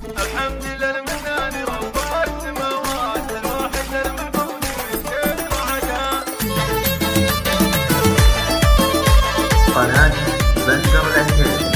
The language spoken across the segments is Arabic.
الحمد لله المنان رب السماوات الواحد المعبود من شيء رعدها. قناة بندر الأنجيل.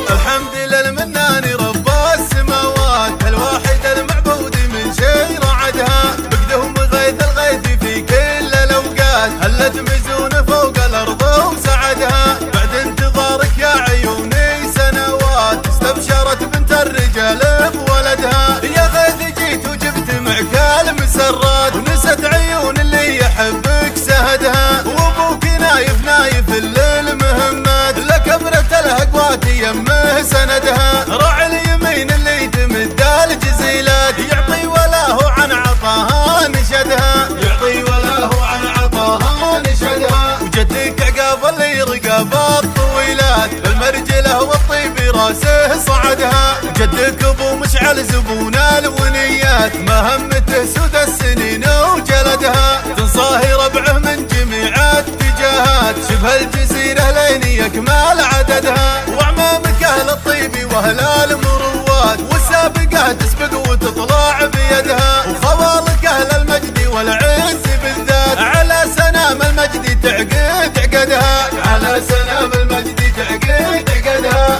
الحمد لله المنان رب السماوات الواحد المعبود من شيء رعدها. بقدهم غيث الغيث في كل الأوقات هلت مزون فوق الأرض وسعدها. بعد انتظارك يا عيوني سنوات استبشرت بنت الرجال بولدها. يا غيث جيت وجبت معك المسرات ونست عيون اللي يحبك سهدها. وابوك نايف نايف للمهمات لك امرة الهقوات يمه سندها. راعي اليمين اللي تمد الجزيلات يعطي وله عن عطاها نشدها. يعطي وله عن عطاها نشدها. وجدك عقاب اللي رقاب الطويلات المرجله والطيب راسه صعدها. جدك ابو مشعل زبون الونيات مهمته سود السنين وجلدها. تنصاهي ربعه من جميع اتجاهات شبه الجزيره لين يكمل عددها. واعمامك اهل الطيب واهل المروات والسابقه تسبق وتطلع بيدها. وخوالك اهل المجد والعز بالذات على سنام المجد تعقد عقدها. على سنام المجد تعقد عقدها.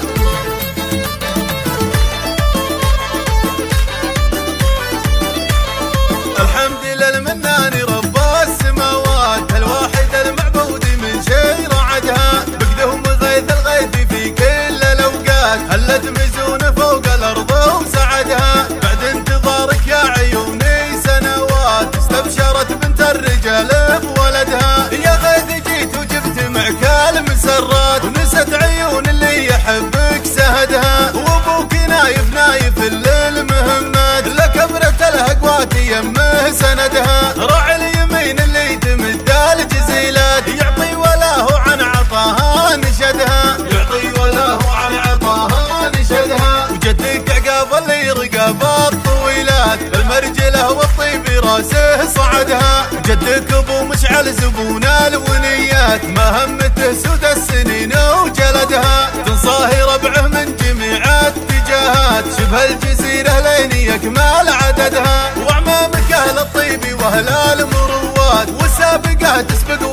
الحمد لله المنان رب السماوات الواحد المعبود من شيء رعدها. بقدهم غيث الغيث في كل الأوقات هلت مزون فوق الأرض وسعدها. بعد انتظارك يا عيوني سنوات استبشرت بنت الرجال بولدها. يا غيث جيت وجبت معك المسرات ونست عيون اللي يحبك سهدها. وابوك نايف نايف للمهمات لك امرة الهقوات يمه سندها. راعي اليمين اللي تمد الجزيلات يعطي وله عن عطاها نشدها. يعطي وله عن عطاها نشدها. وجدك عقاب اللي رقاب الطويلات المرجله والطيب راسه صعدها. جدك ابو مشعل زبون الونيات مهمته سود السنين وجلدها. تنصاهي ربعه من جميع اتجاهات شبه الجزيره لين يكمل عددها. واعمامك اهل الطيب واهل المروات والسابقه تسبق